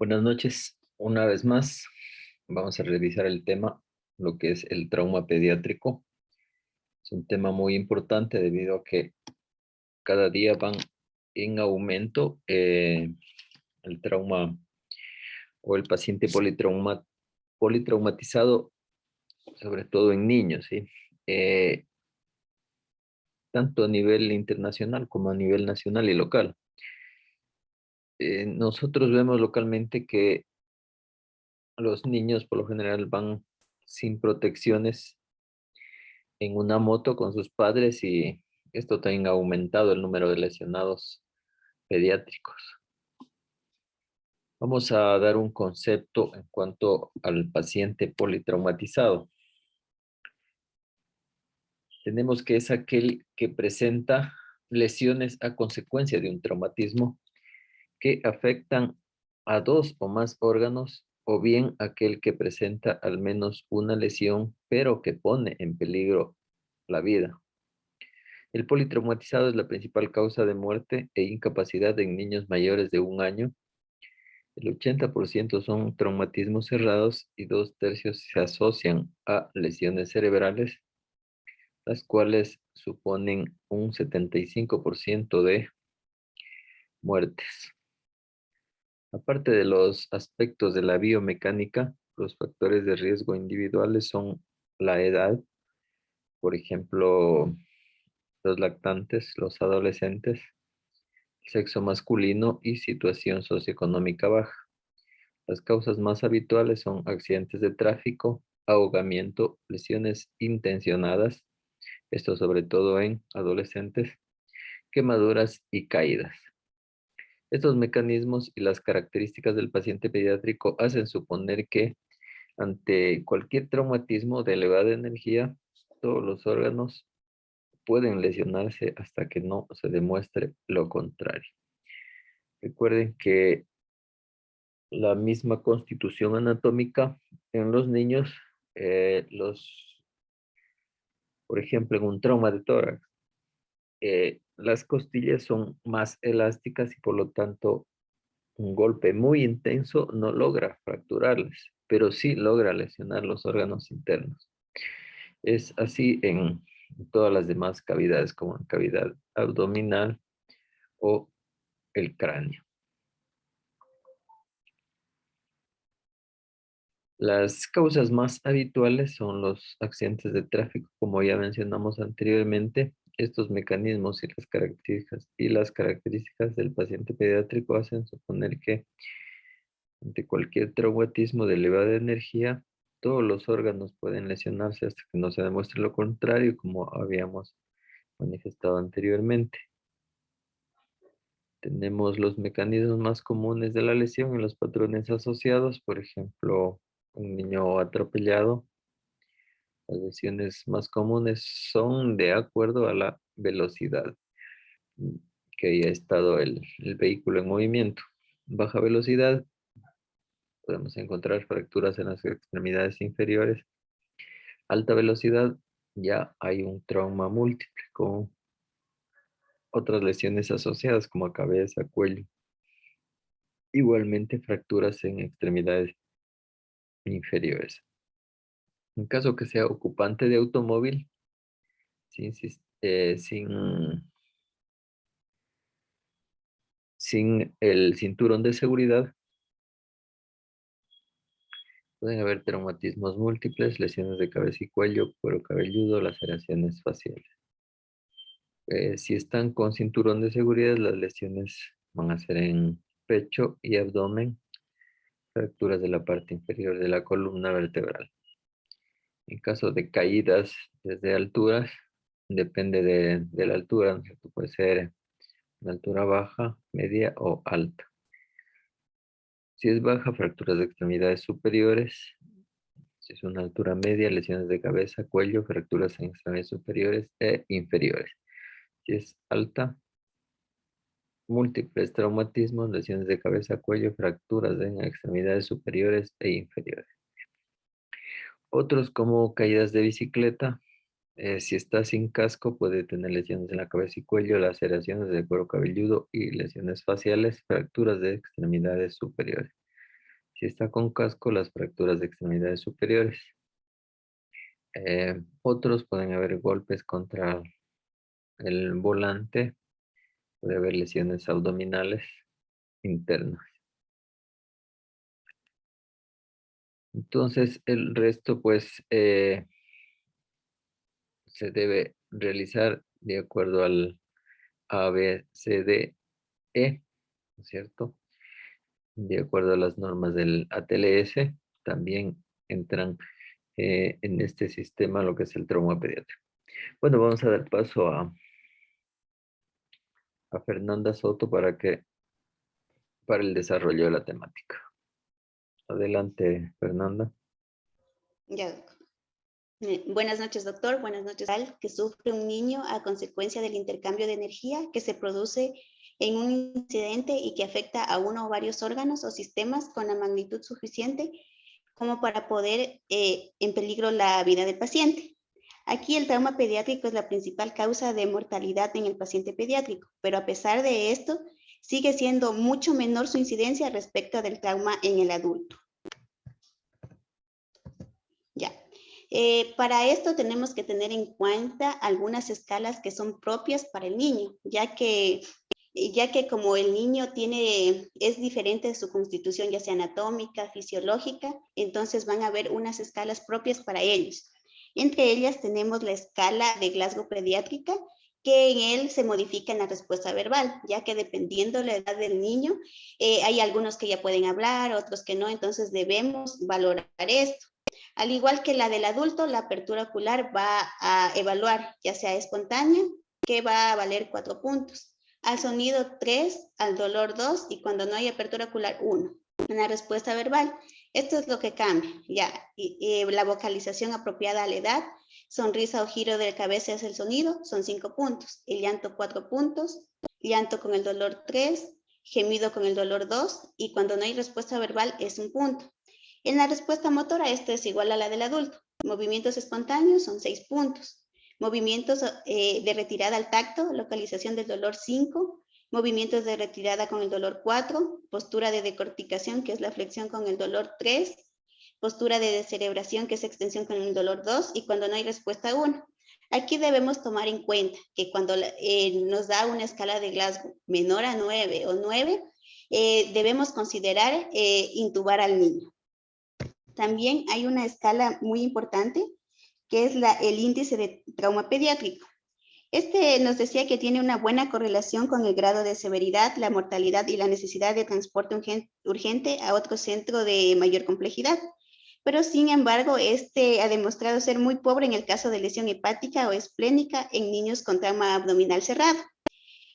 Buenas noches. Una vez más, vamos a revisar el tema, lo que es el trauma pediátrico. Es un tema muy importante debido a que cada día van en aumento el trauma o el paciente politraumatizado, sobre todo en niños, ¿sí? Eh, Tanto a nivel internacional como a nivel nacional y local. Nosotros vemos localmente que los niños por lo general van sin protecciones en una moto con sus padres y esto también ha aumentado el número de lesionados pediátricos. Vamos a dar un concepto en cuanto al paciente politraumatizado. Tenemos que es aquel que presenta lesiones a consecuencia de un traumatismo que afectan a dos o más órganos, o bien aquel que presenta al menos una lesión, pero que pone en peligro la vida. El politraumatizado es la principal causa de muerte e incapacidad en niños mayores de 1 año. El 80% son traumatismos cerrados y 2/3 se asocian a lesiones cerebrales, las cuales suponen un 75% de muertes. Aparte de los aspectos de la biomecánica, los factores de riesgo individuales son la edad, por ejemplo, los lactantes, los adolescentes, sexo masculino y situación socioeconómica baja. Las causas más habituales son accidentes de tráfico, ahogamiento, lesiones intencionadas, esto sobre todo en adolescentes, quemaduras y caídas. Estos mecanismos y las características del paciente pediátrico hacen suponer que ante cualquier traumatismo de elevada energía, todos los órganos pueden lesionarse hasta que no se demuestre lo contrario. Recuerden que la misma constitución anatómica en los niños, por ejemplo, en un trauma de tórax, las costillas son más elásticas y por lo tanto un golpe muy intenso no logra fracturarlas, pero sí logra lesionar los órganos internos. Es así en todas las demás cavidades, como en cavidad abdominal o el cráneo. Las causas más habituales son los accidentes de tráfico, como ya mencionamos anteriormente. Estos mecanismos y las características del paciente pediátrico hacen suponer que ante cualquier traumatismo de elevada energía, todos los órganos pueden lesionarse hasta que no se demuestre lo contrario, como habíamos manifestado anteriormente. Tenemos los mecanismos más comunes de la lesión y los patrones asociados, por ejemplo, un niño atropellado. Las lesiones más comunes son de acuerdo a la velocidad mm, que haya estado el vehículo en movimiento. Baja velocidad, podemos encontrar fracturas en las extremidades inferiores. Alta velocidad, ya hay un trauma múltiple con otras lesiones asociadas como cabeza, cuello. Igualmente fracturas en extremidades inferiores. En caso que sea ocupante de automóvil, sin, sis- eh, sin, sin el cinturón de seguridad, pueden haber traumatismos múltiples, lesiones de cabeza y cuello, cuero cabelludo, laceraciones faciales. Si están con cinturón de seguridad, las lesiones van a ser en pecho y abdomen, fracturas de la parte inferior de la columna vertebral. En caso de caídas desde alturas, depende de la altura, ¿no es cierto? Puede ser una altura baja, media o alta. Si es baja, fracturas de extremidades superiores. Si es una altura media, lesiones de cabeza, cuello, fracturas en extremidades superiores e inferiores. Si es alta, múltiples traumatismos, lesiones de cabeza, cuello, fracturas en extremidades superiores e inferiores. Otros como caídas de bicicleta. Si está sin casco, puede tener lesiones en la cabeza y cuello, laceraciones de cuero cabelludo y lesiones faciales, fracturas de extremidades superiores. Si está con casco, las fracturas de extremidades superiores. Otros pueden haber golpes contra el volante, puede haber lesiones abdominales internas. Entonces, el resto, pues, se debe realizar de acuerdo al A, B, C, D, E, ¿no es cierto? De acuerdo a las normas del ATLS, también entran en este sistema lo que es el trauma pediátrico. Bueno, vamos a dar paso a Fernanda Soto para el desarrollo de la temática. Adelante, Fernanda. Ya, buenas noches, doctor. Buenas noches. Que sufre un niño a consecuencia del intercambio de energía que se produce en un incidente y que afecta a uno o varios órganos o sistemas con la magnitud suficiente como para poner en peligro la vida del paciente. Aquí el trauma pediátrico es la principal causa de mortalidad en el paciente pediátrico, pero a pesar de esto, sigue siendo mucho menor su incidencia respecto del trauma en el adulto. Ya. Para esto tenemos que tener en cuenta algunas escalas que son propias para el niño, ya que como el niño es diferente de su constitución, ya sea anatómica, fisiológica, entonces van a haber unas escalas propias para ellos. Entre ellas tenemos la escala de Glasgow pediátrica, que en él se modifica en la respuesta verbal, ya que dependiendo de la edad del niño, hay algunos que ya pueden hablar, otros que no, entonces debemos valorar esto. Al igual que la del adulto, la apertura ocular va a evaluar, ya sea espontánea, que va a valer 4 puntos. Al sonido 3, al dolor 2 y cuando no hay apertura ocular 1. En la respuesta verbal, esto es lo que cambia, ya. La vocalización apropiada a la edad, sonrisa o giro de cabeza hacia el sonido, son 5 puntos. El llanto 4 puntos, llanto con el dolor 3, gemido con el dolor 2 y cuando no hay respuesta verbal es 1 punto. En la respuesta motora, esto es igual a la del adulto. Movimientos espontáneos son 6 puntos. Movimientos de retirada al tacto, localización del dolor 5. Movimientos de retirada con el dolor 4. Postura de decorticación, que es la flexión con el dolor 3. Postura de descerebración, que es extensión con el dolor 2. Y cuando no hay respuesta 1. Aquí debemos tomar en cuenta que cuando nos da una escala de Glasgow menor a 9 o 9, debemos considerar intubar al niño. También hay una escala muy importante que es el índice de trauma pediátrico. Este nos decía que tiene una buena correlación con el grado de severidad, la mortalidad y la necesidad de transporte urgente a otro centro de mayor complejidad. Pero sin embargo, este ha demostrado ser muy pobre en el caso de lesión hepática o esplénica en niños con trauma abdominal cerrado.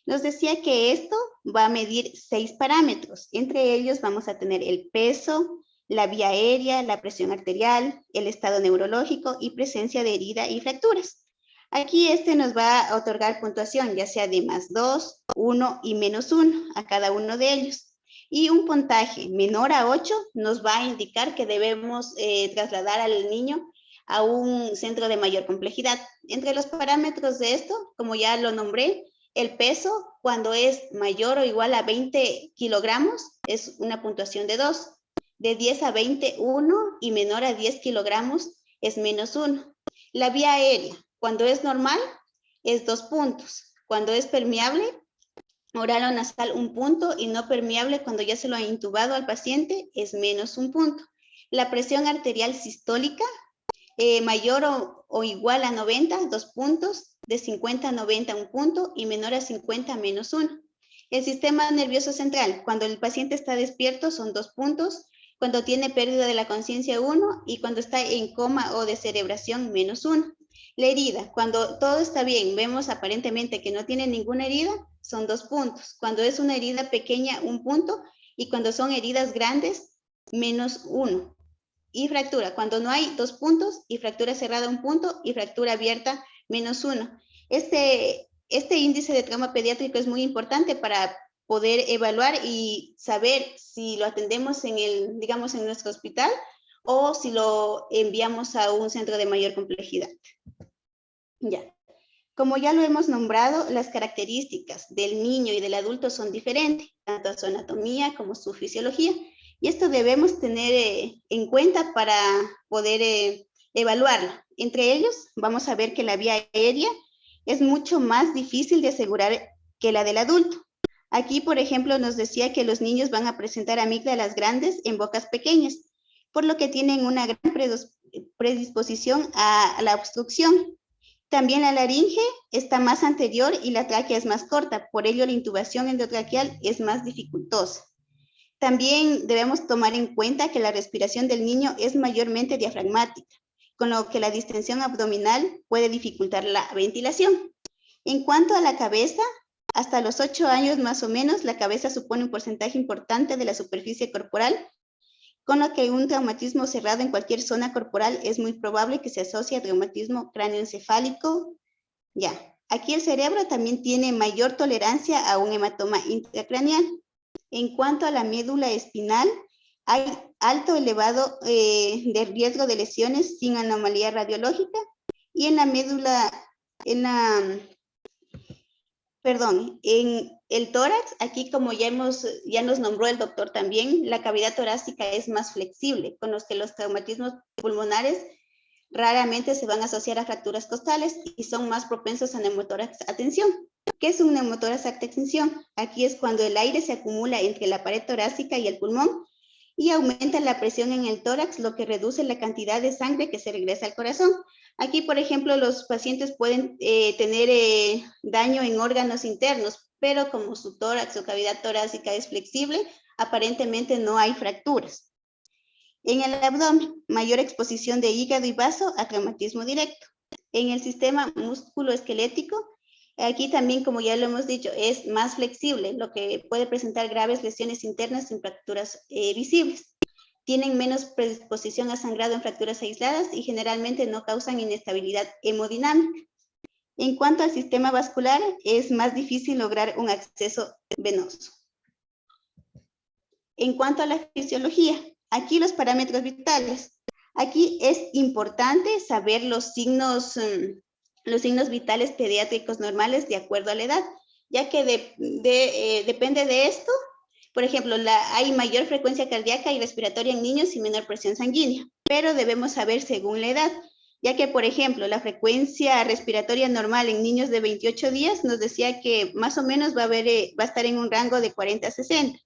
Nos decía que esto va a medir 6 parámetros. Entre ellos vamos a tener el peso, la vía aérea, la presión arterial, el estado neurológico y presencia de herida y fracturas. Aquí este nos va a otorgar puntuación, ya sea de +2, 1 y -1 a cada uno de ellos. Y un puntaje menor a 8 nos va a indicar que debemos trasladar al niño a un centro de mayor complejidad. Entre los parámetros de esto, como ya lo nombré, el peso, cuando es mayor o igual a 20 kilogramos, es una puntuación de 2. De 10 a 20, 1 y menor a 10 kilogramos es -1. La vía aérea, cuando es normal, es 2 puntos. Cuando es permeable, oral o nasal 1 punto y no permeable cuando ya se lo ha intubado al paciente es -1 punto. La presión arterial sistólica, mayor o igual a 90, 2 puntos. De 50 a 90, 1 punto y menor a 50, -1. El sistema nervioso central, cuando el paciente está despierto son 2 puntos. Cuando tiene pérdida de la conciencia 1 y cuando está en coma o descerebración -1. La herida, cuando todo está bien, vemos aparentemente que no tiene ninguna herida, son 2 puntos. Cuando es una herida pequeña, 1 punto y cuando son heridas grandes, -1. Y fractura, cuando no hay 2 puntos y fractura cerrada 1 punto y fractura abierta -1. Este índice de trauma pediátrico es muy importante para poder evaluar y saber si lo atendemos digamos, en nuestro hospital o si lo enviamos a un centro de mayor complejidad. Ya. Como ya lo hemos nombrado, las características del niño y del adulto son diferentes, tanto su anatomía como su fisiología. Y esto debemos tener en cuenta para poder evaluarla. Entre ellos, vamos a ver que la vía aérea es mucho más difícil de asegurar que la del adulto. Aquí, por ejemplo, nos decía que los niños van a presentar amígdalas grandes en bocas pequeñas, por lo que tienen una gran predisposición a la obstrucción. También la laringe está más anterior y la tráquea es más corta, por ello la intubación endotraqueal es más dificultosa. También debemos tomar en cuenta que la respiración del niño es mayormente diafragmática, con lo que la distensión abdominal puede dificultar la ventilación. En cuanto a la cabeza, hasta los 8 años más o menos, la cabeza supone un porcentaje importante de la superficie corporal, con lo que un traumatismo cerrado en cualquier zona corporal es muy probable que se asocie a traumatismo cráneoencefálico. Ya, aquí el cerebro también tiene mayor tolerancia a un hematoma intracraneal. En cuanto a la médula espinal, hay alto elevado de riesgo de lesiones sin anomalía radiológica, y en la médula, en el tórax, aquí como ya nos nombró el doctor también, la cavidad torácica es más flexible, con los que los traumatismos pulmonares raramente se van a asociar a fracturas costales y son más propensos a neumotórax a tensión. ¿Qué es un neumotórax a tensión? Aquí es cuando el aire se acumula entre la pared torácica y el pulmón y aumenta la presión en el tórax, lo que reduce la cantidad de sangre que se regresa al corazón. Aquí, por ejemplo, los pacientes pueden tener daño en órganos internos, pero como su tórax o cavidad torácica es flexible, aparentemente no hay fracturas. En el abdomen, mayor exposición de hígado y vaso a traumatismo directo. En el sistema musculoesquelético, aquí también, como ya lo hemos dicho, es más flexible, lo que puede presentar graves lesiones internas sin fracturas visibles. Tienen menos predisposición a sangrado en fracturas aisladas y generalmente no causan inestabilidad hemodinámica. En cuanto al sistema vascular, es más difícil lograr un acceso venoso. En cuanto a la fisiología, aquí los parámetros vitales. Aquí es importante saber los signos vitales pediátricos normales de acuerdo a la edad, ya que depende de esto. Por ejemplo, hay mayor frecuencia cardíaca y respiratoria en niños y menor presión sanguínea, pero debemos saber según la edad, ya que, por ejemplo, la frecuencia respiratoria normal en niños de 28 días nos decía que más o menos va a estar en un rango de 40 a 60,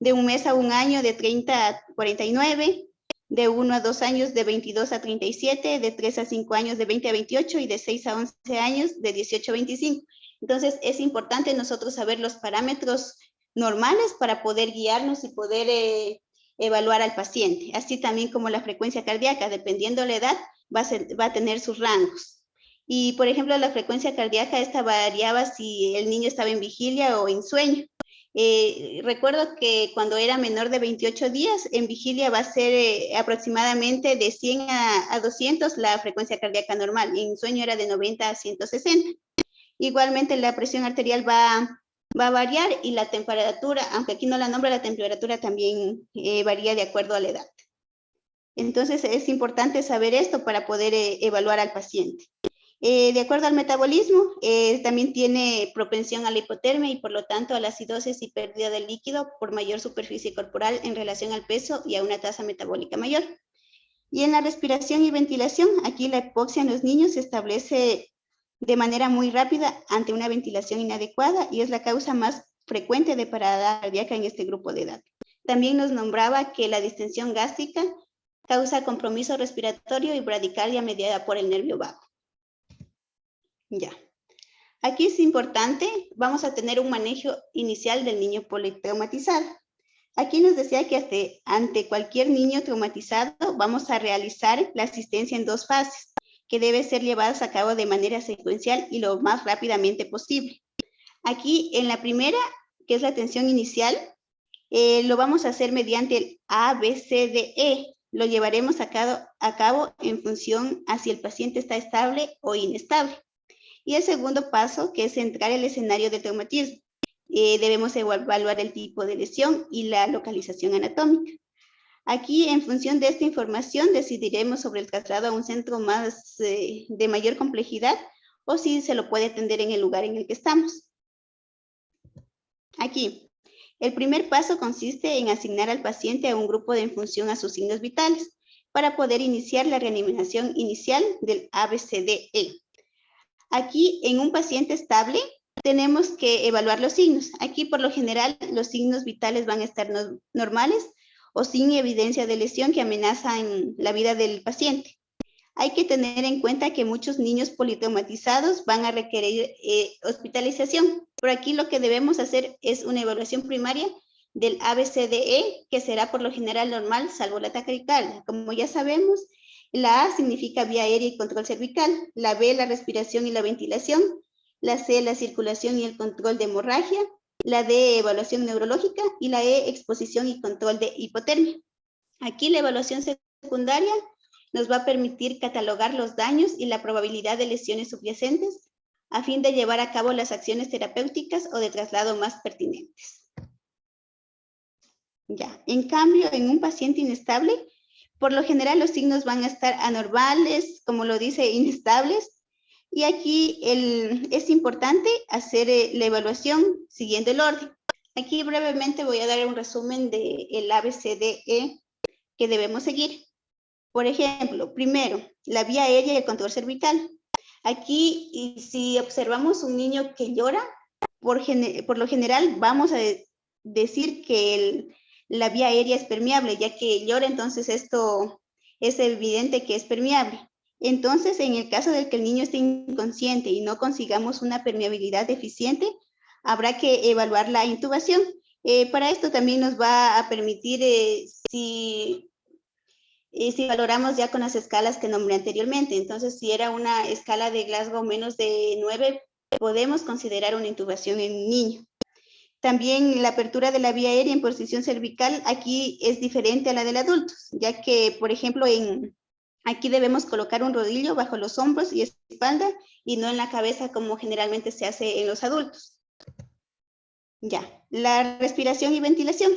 de un mes a un año de 30 a 49, de 1 a 2 años de 22 a 37, de 3 a 5 años de 20 a 28 y de 6 a 11 años de 18 a 25. Entonces, es importante nosotros saber los parámetros normales para poder guiarnos y poder evaluar al paciente, así también como la frecuencia cardíaca, dependiendo la edad, va a tener sus rangos. Y, por ejemplo, la frecuencia cardíaca, esta variaba si el niño estaba en vigilia o en sueño. Recuerdo que cuando era menor de 28 días, en vigilia va a ser aproximadamente de 100 a 200 la frecuencia cardíaca normal, y en sueño era de 90 a 160. Igualmente la presión arterial va a variar y la temperatura, aunque aquí no la nombra, la temperatura también varía de acuerdo a la edad. Entonces es importante saber esto para poder evaluar al paciente. De acuerdo al metabolismo, también tiene propensión a la hipotermia y por lo tanto a la acidosis y pérdida de líquido por mayor superficie corporal en relación al peso y a una tasa metabólica mayor. Y en la respiración y ventilación, aquí la hipoxia en los niños se establece de manera muy rápida ante una ventilación inadecuada y es la causa más frecuente de parada cardíaca en este grupo de edad. También nos nombraba que la distensión gástrica causa compromiso respiratorio y bradicardia mediada por el nervio vago. Ya. Aquí es importante, vamos a tener un manejo inicial del niño politraumatizado. Aquí nos decía que ante cualquier niño traumatizado vamos a realizar la asistencia en 2 fases, que debe ser llevadas a cabo de manera secuencial y lo más rápidamente posible. Aquí en la primera, que es la atención inicial, lo vamos a hacer mediante el ABCDE. Lo llevaremos a cabo en función a si el paciente está estable o inestable. Y el segundo paso, que es entrar el escenario del traumatismo. Debemos evaluar el tipo de lesión y la localización anatómica. Aquí, en función de esta información, decidiremos sobre el traslado a un centro de mayor complejidad o si se lo puede atender en el lugar en el que estamos. Aquí, El primer paso consiste en asignar al paciente a un grupo en función a sus signos vitales para poder iniciar la reanimación inicial del ABCDE. Aquí, en un paciente estable, tenemos que evaluar los signos. Aquí, por lo general, los signos vitales van a estar normales o sin evidencia de lesión que amenazan la vida del paciente. Hay que tener en cuenta que muchos niños politraumatizados van a requerir hospitalización. Por aquí lo que debemos hacer es una evaluación primaria del ABCDE, que será por lo general normal, salvo la taquicardia. Como ya sabemos, la A significa vía aérea y control cervical, la B, la respiración y la ventilación, la C, la circulación y el control de hemorragia, la D, evaluación neurológica, y la E, exposición y control de hipotermia. Aquí la evaluación secundaria nos va a permitir catalogar los daños y la probabilidad de lesiones subyacentes a fin de llevar a cabo las acciones terapéuticas o de traslado más pertinentes. Ya, en cambio, en un paciente inestable, por lo general los signos van a estar anormales, como lo dice, inestables, y aquí es importante hacer la evaluación siguiendo el orden. Aquí brevemente voy a dar un resumen del ABCDE que debemos seguir. Por ejemplo, primero, la vía aérea y el control cervical. Aquí, si observamos un niño que llora, por lo general vamos a decir que la vía aérea es permeable, ya que llora, entonces esto es evidente que es permeable. Entonces, en el caso de que el niño esté inconsciente y no consigamos una permeabilidad deficiente, habrá que evaluar la intubación. Para esto también nos va a permitir, si valoramos ya con las escalas que nombré anteriormente. Entonces, si era una escala de Glasgow menos de 9, podemos considerar una intubación en un niño. También la apertura de la vía aérea en posición cervical aquí es diferente a la del adulto, ya que, por ejemplo, aquí debemos colocar un rodillo bajo los hombros y espalda y no en la cabeza como generalmente se hace en los adultos. Ya, la respiración y ventilación.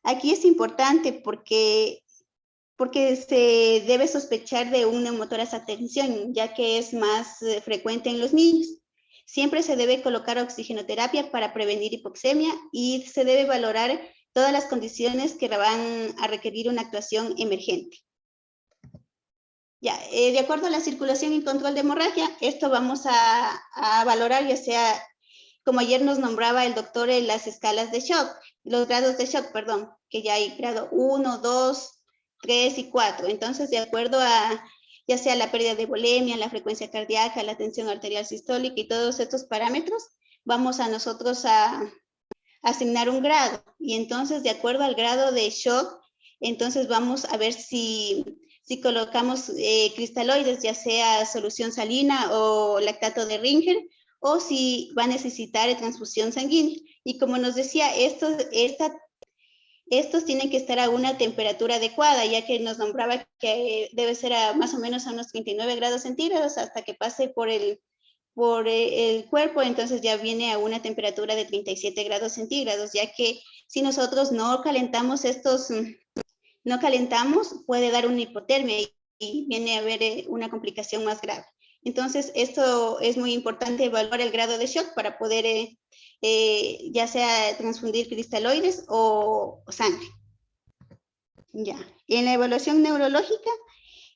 Aquí es importante porque se debe sospechar de un neumotórax a tensión, ya que es más frecuente en los niños. Siempre se debe colocar oxigenoterapia para prevenir hipoxemia y se debe valorar todas las condiciones que van a requerir una actuación emergente. Ya, de acuerdo a la circulación y control de hemorragia, esto vamos a valorar, ya sea, como ayer nos nombraba el doctor, en las escalas de shock, los grados de shock, perdón, que ya hay grado 1, 2, 3 y 4. Entonces, de acuerdo a ya sea la pérdida de volemia, la frecuencia cardíaca, la tensión arterial sistólica y todos estos parámetros, vamos a nosotros a asignar un grado. Y entonces, de acuerdo al grado de shock, entonces vamos a ver si colocamos cristaloides, ya sea solución salina o lactato de Ringer, o si va a necesitar transfusión sanguínea. Y como nos decía, estos tienen que estar a una temperatura adecuada, ya que nos nombraba que debe ser más o menos a unos 39 grados centígrados hasta que pase por el cuerpo, entonces ya viene a una temperatura de 37 grados centígrados, ya que si nosotros no calentamos puede dar una hipotermia y viene a haber una complicación más grave. Entonces, esto es muy importante, evaluar el grado de shock para poder ya sea transfundir cristaloides o sangre. Ya. En la evaluación neurológica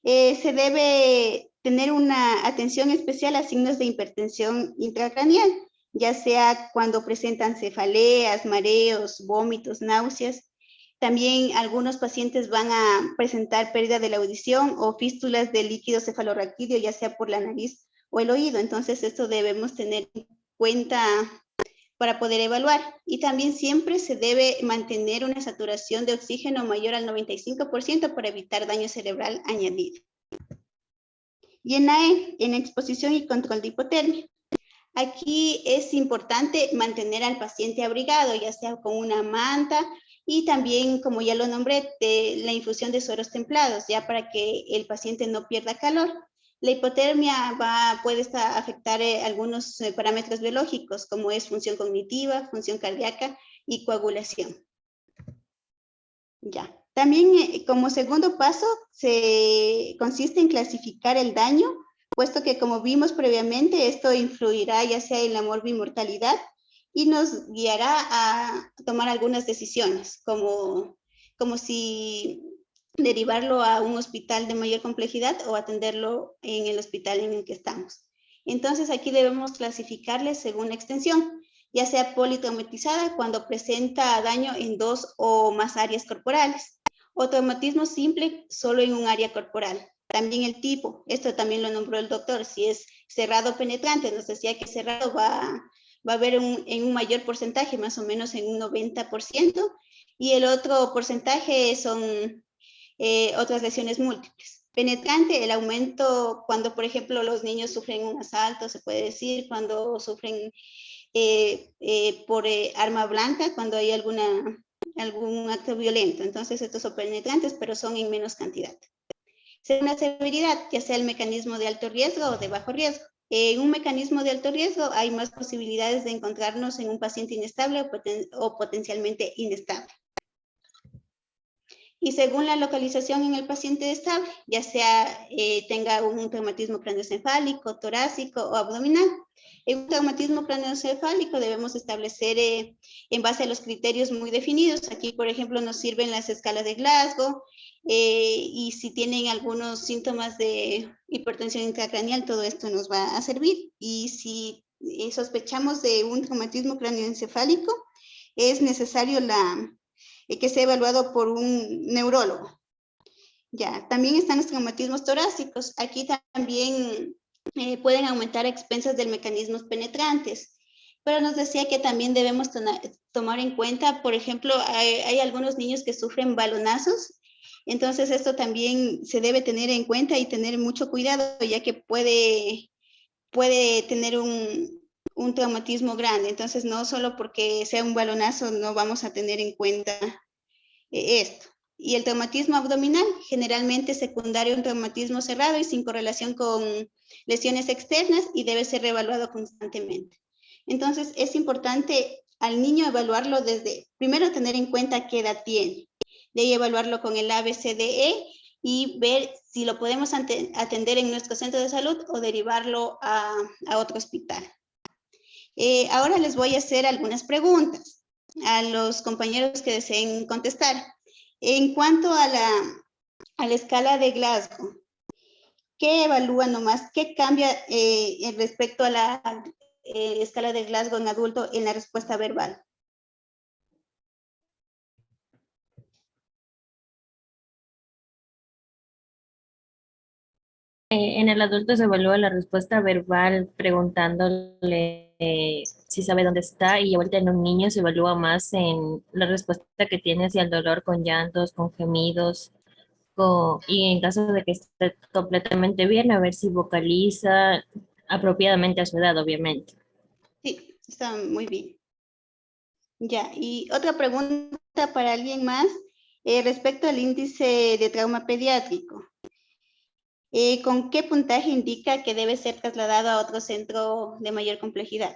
se debe tener una atención especial a signos de hipertensión intracraneal, ya sea cuando presentan cefaleas, mareos, vómitos, náuseas. También algunos pacientes van a presentar pérdida de la audición o fístulas del líquido cefalorraquídeo, ya sea por la nariz o el oído. Entonces, esto debemos tener en cuenta para poder evaluar. Y también siempre se debe mantener una saturación de oxígeno mayor al 95% para evitar daño cerebral añadido. Y en AE, en exposición y control de hipotermia. Aquí es importante mantener al paciente abrigado, ya sea con una manta y también, como ya lo nombré, la infusión de sueros templados, ya para que el paciente no pierda calor. La hipotermia puede afectar algunos parámetros biológicos, como es función cognitiva, función cardíaca y coagulación. Ya. También, como segundo paso, consiste en clasificar el daño, puesto que, como vimos previamente, esto influirá ya sea en la morbimortalidad y nos guiará a tomar algunas decisiones, como si derivarlo a un hospital de mayor complejidad o atenderlo en el hospital en el que estamos. Entonces aquí debemos clasificarles según la extensión, ya sea politraumatizada cuando presenta daño en 2 o más áreas corporales, o traumatismo simple solo en un área corporal. También el tipo, esto también lo nombró el doctor, si es cerrado penetrante, nos decía que cerrado va a haber en un mayor porcentaje, más o menos en un 90%, y el otro porcentaje son otras lesiones múltiples. Penetrante, el aumento cuando, por ejemplo, los niños sufren un asalto, se puede decir, cuando sufren por arma blanca, cuando hay algún acto violento. Entonces, estos son penetrantes, pero son en menos cantidad. Según la severidad, ya sea el mecanismo de alto riesgo o de bajo riesgo. En un mecanismo de alto riesgo hay más posibilidades de encontrarnos en un paciente inestable o potencialmente inestable. Y según la localización en el paciente estable, ya sea tenga un traumatismo craneoencefálico, torácico o abdominal. En un traumatismo craneoencefálico debemos establecer en base a los criterios muy definidos. Aquí, por ejemplo, nos sirven las escalas de Glasgow y si tienen algunos síntomas de hipertensión intracraneal, todo esto nos va a servir. Y si sospechamos de un traumatismo craneoencefálico, es necesario que sea evaluado por un neurólogo. Ya, también están los traumatismos torácicos. Aquí también pueden aumentar a expensas del mecanismos penetrantes. Pero nos decía que también debemos tomar en cuenta, por ejemplo, hay algunos niños que sufren balonazos. Entonces esto también se debe tener en cuenta y tener mucho cuidado, ya que puede tener un traumatismo grande. Entonces no solo porque sea un balonazo no vamos a tener en cuenta esto. Y el traumatismo abdominal, generalmente secundario a un traumatismo cerrado y sin correlación con lesiones externas y debe ser reevaluado constantemente. Entonces, es importante al niño evaluarlo desde, primero tener en cuenta qué edad tiene, de ahí evaluarlo con el ABCDE y ver si lo podemos atender en nuestro centro de salud o derivarlo a otro hospital. Ahora les voy a hacer algunas preguntas a los compañeros que deseen contestar. En cuanto a la escala de Glasgow, ¿qué evalúa nomás? ¿Qué cambia respecto a la escala de Glasgow en adulto en la respuesta verbal? En el adulto se evalúa la respuesta verbal preguntándole si sabe dónde está y ahorita en un niño se evalúa más en la respuesta que tiene hacia el dolor con llantos, con gemidos y en caso de que esté completamente bien, a ver si vocaliza apropiadamente a su edad, obviamente. Sí, está muy bien. Ya, y otra pregunta para alguien más respecto al índice de trauma pediátrico. ¿Con qué puntaje indica que debe ser trasladado a otro centro de mayor complejidad?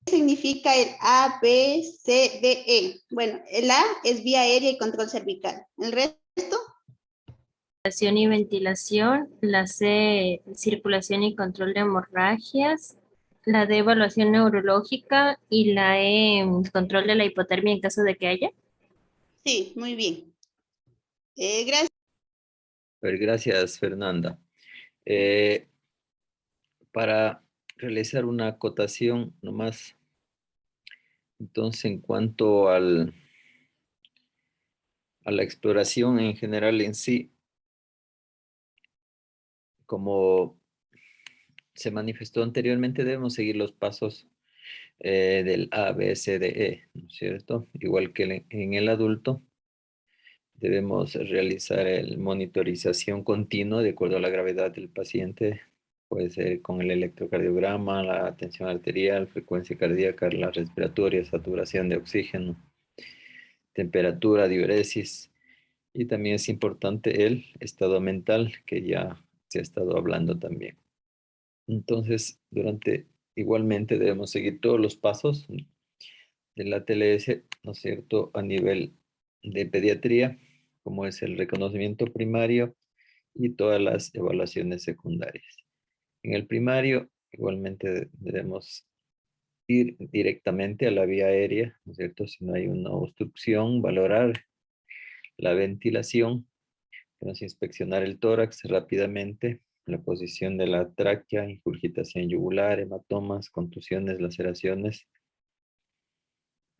¿Qué significa el A, B, C, D, E? Bueno, el A es vía aérea y control cervical. ¿El resto? Circulación y ventilación, la C, circulación y control de hemorragias, la D, evaluación neurológica y la E, control de la hipotermia en caso de que haya. Sí, muy bien. Gracias. Gracias, Fernanda. Para realizar una acotación nomás, entonces en cuanto a la exploración en general en sí, como se manifestó anteriormente, debemos seguir los pasos del A, B, C, D, E, ¿no es cierto? Igual que en el adulto, debemos realizar el monitorización continua de acuerdo a la gravedad del paciente. Puede ser con el electrocardiograma, la tensión arterial, frecuencia cardíaca, la respiratoria, saturación de oxígeno, temperatura, diuresis. Y también es importante el estado mental, que ya se ha estado hablando también. Entonces, igualmente debemos seguir todos los pasos de la TLS, ¿no es cierto?, a nivel de pediatría, como es el reconocimiento primario y todas las evaluaciones secundarias. En el primario, igualmente debemos ir directamente a la vía aérea, ¿no es cierto? Si no hay una obstrucción, valorar la ventilación, tenemos que inspeccionar el tórax rápidamente, la posición de la tráquea, ingurgitación yugular, hematomas, contusiones, laceraciones,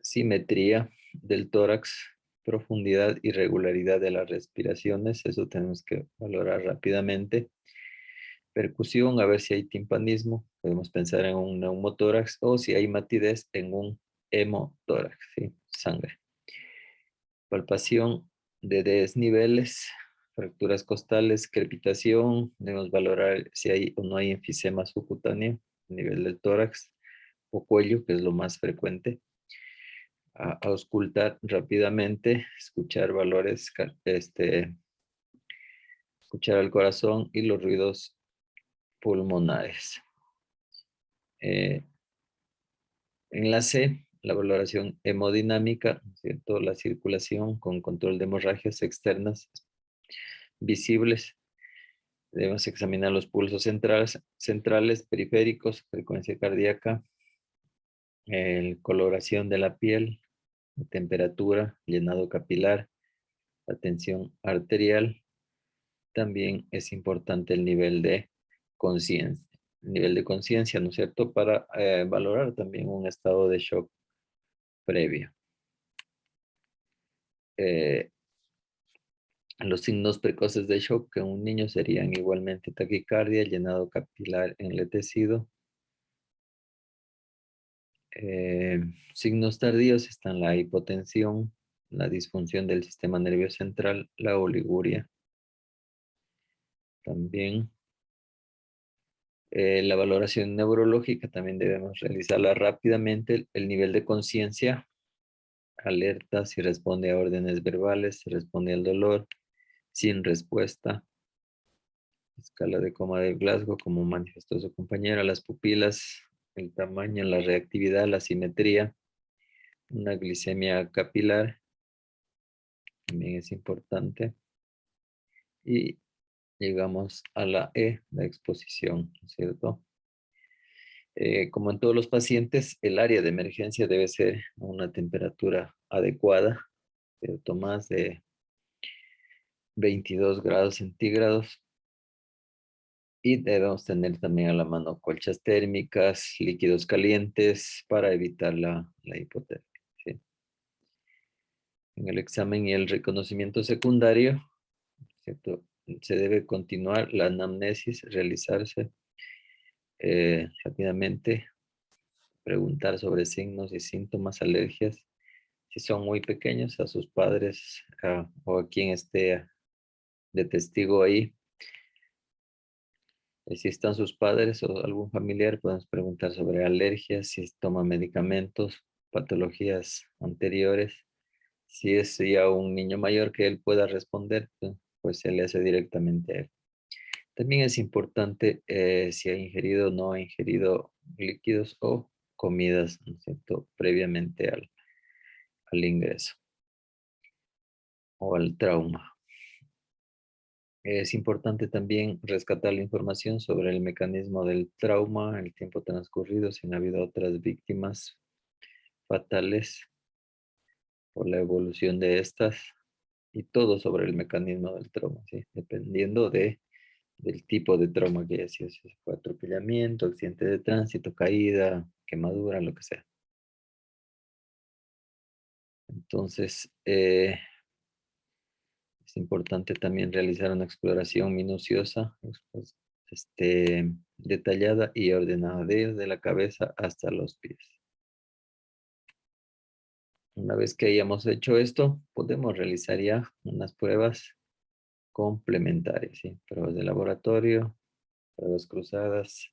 simetría del tórax, profundidad y regularidad de las respiraciones, eso tenemos que valorar rápidamente. Percusión, a ver si hay timpanismo, podemos pensar en un neumotórax o si hay matidez en un hemotórax, ¿sí? Sangre. Palpación de desniveles, fracturas costales, crepitación, debemos valorar si hay o no hay enfisema subcutáneo a nivel del tórax o cuello, que es lo más frecuente. Auscultar rápidamente, escuchar valores, escuchar al corazón y los ruidos pulmonares. Enlace, la valoración hemodinámica, ¿no es cierto? La circulación con control de hemorragias externas visibles. Debemos examinar los pulsos centrales, periféricos, frecuencia cardíaca, coloración de la piel, la temperatura, llenado capilar, la tensión arterial. También es importante el nivel de conciencia. Nivel de conciencia, ¿no es cierto? Para valorar también un estado de shock previo. Los signos precoces de shock en un niño serían igualmente taquicardia, llenado capilar enletecido. Signos tardíos están la hipotensión, la disfunción del sistema nervioso central, la oliguria. También la valoración neurológica también debemos realizarla rápidamente. El nivel de conciencia, alerta si responde a órdenes verbales, si responde al dolor, sin respuesta. Escala de coma de Glasgow, como manifestó su compañera, las pupilas, el tamaño, la reactividad, la simetría, una glicemia capilar, también es importante. Y llegamos a la E, la exposición, ¿no es cierto? Como en todos los pacientes, el área de emergencia debe ser a una temperatura adecuada, ¿cierto? Más de 22 grados centígrados. Y debemos tener también a la mano colchas térmicas, líquidos calientes para evitar la hipotermia, ¿sí? En el examen y el reconocimiento secundario, ¿cierto? Se debe continuar la anamnesis, realizarse rápidamente, preguntar sobre signos y síntomas, alergias, si son muy pequeños, a sus padres o a quien esté de testigo ahí. Si están sus padres o algún familiar, podemos preguntar sobre alergias, si toma medicamentos, patologías anteriores. Si es ya un niño mayor que él pueda responder, pues se le hace directamente a él. También es importante si ha ingerido o no ha ingerido líquidos o comidas, ¿no es cierto?, previamente al ingreso o al trauma. Es importante también rescatar la información sobre el mecanismo del trauma, el tiempo transcurrido, si no ha habido otras víctimas fatales o la evolución de estas y todo sobre el mecanismo del trauma, ¿sí? Dependiendo del tipo de trauma que haya sido, si fue atropellamiento, accidente de tránsito, caída, quemadura, lo que sea. Entonces, es importante también realizar una exploración minuciosa, detallada y ordenada desde la cabeza hasta los pies. Una vez que hayamos hecho esto, podemos realizar ya unas pruebas complementarias, ¿sí? Pruebas de laboratorio, pruebas cruzadas,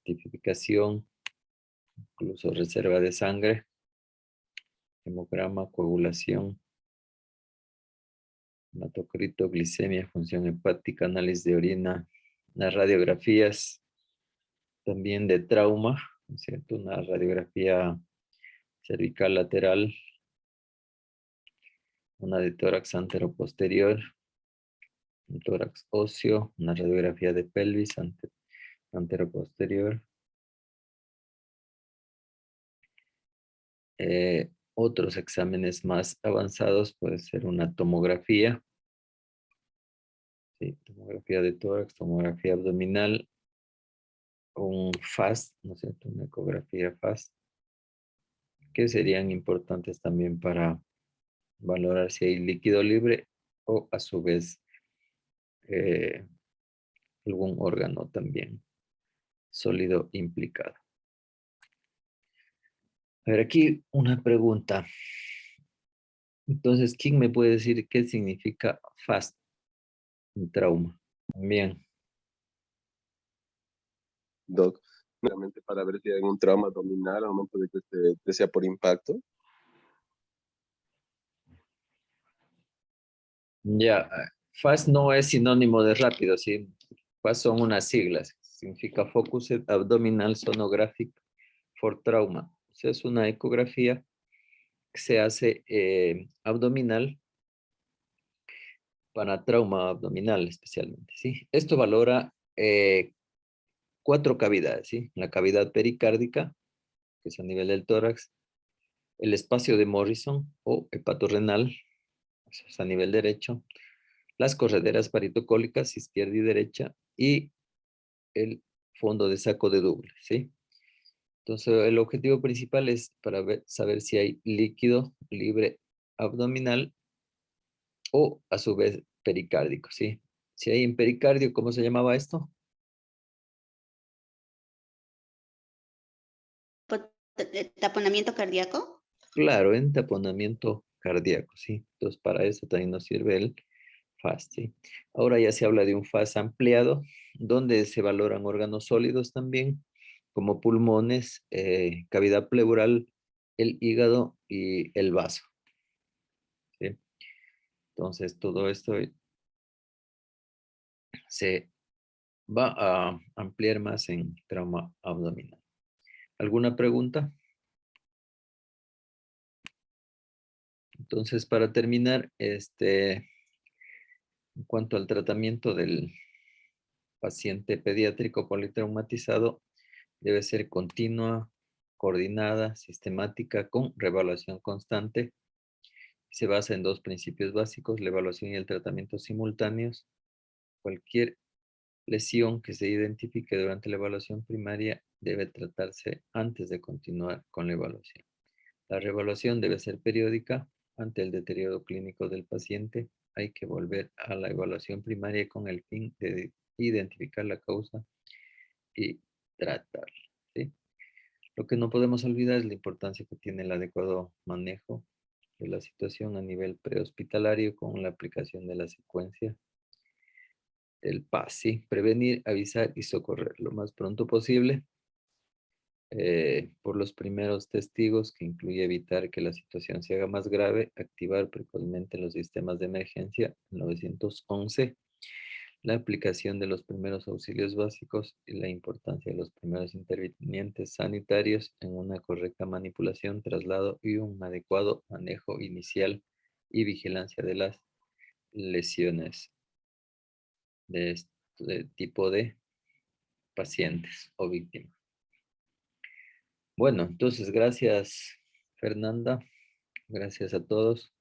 tipificación, incluso reserva de sangre, hemograma, coagulación, hematocrito, glicemia, función hepática, análisis de orina, las radiografías también de trauma, ¿no es cierto? Una radiografía cervical lateral, una de tórax anteroposterior, un tórax óseo, una radiografía de pelvis anteroposterior, Otros exámenes más avanzados puede ser una tomografía. Sí, tomografía de tórax, tomografía abdominal, un FAST, ¿no es cierto? Una ecografía FAST, que serían importantes también para valorar si hay líquido libre o a su vez eh, algún órgano también sólido implicado. A ver, aquí una pregunta. Entonces, ¿quién me puede decir qué significa FAST en trauma? Bien. Doc, nuevamente para ver si hay algún trauma abdominal al momento de que sea por impacto. Ya, FAST no es sinónimo de rápido, ¿sí? FAST son unas siglas. Significa Focused Abdominal Sonographic for Trauma. O sea, es una ecografía que se hace abdominal para trauma abdominal especialmente, ¿sí? Esto valora 4 cavidades, ¿sí? La cavidad pericárdica, que es a nivel del tórax, el espacio de Morrison o hepatorrenal, eso es a nivel derecho, las correderas paritocólicas, izquierda y derecha, y el fondo de saco de Douglas, ¿sí? Entonces, el objetivo principal es para saber si hay líquido libre abdominal o, a su vez, pericárdico, ¿sí? Si hay en pericardio, ¿cómo se llamaba esto? Taponamiento cardíaco. Claro, en taponamiento cardíaco, ¿sí? Entonces, para eso también nos sirve el FAST, ¿sí? Ahora ya se habla de un FAST ampliado, donde se valoran órganos sólidos también, como pulmones, cavidad pleural, el hígado y el vaso, ¿sí? Entonces, todo esto se va a ampliar más en trauma abdominal. ¿Alguna pregunta? Entonces, para terminar, en cuanto al tratamiento del paciente pediátrico politraumatizado, debe ser continua, coordinada, sistemática, con reevaluación constante. Se basa en 2 principios básicos, la evaluación y el tratamiento simultáneos. Cualquier lesión que se identifique durante la evaluación primaria debe tratarse antes de continuar con la evaluación. La reevaluación debe ser periódica. Ante el deterioro clínico del paciente, hay que volver a la evaluación primaria con el fin de identificar la causa y tratarla, ¿sí? Lo que no podemos olvidar es la importancia que tiene el adecuado manejo de la situación a nivel prehospitalario con la aplicación de la secuencia del PAS, ¿sí? Prevenir, avisar y socorrer lo más pronto posible por los primeros testigos, que incluye evitar que la situación se haga más grave, activar precozmente los sistemas de emergencia 911, la aplicación de los primeros auxilios básicos y la importancia de los primeros intervinientes sanitarios en una correcta manipulación, traslado y un adecuado manejo inicial y vigilancia de las lesiones de este tipo de pacientes o víctimas. Bueno, entonces gracias, Fernanda. Gracias a todos.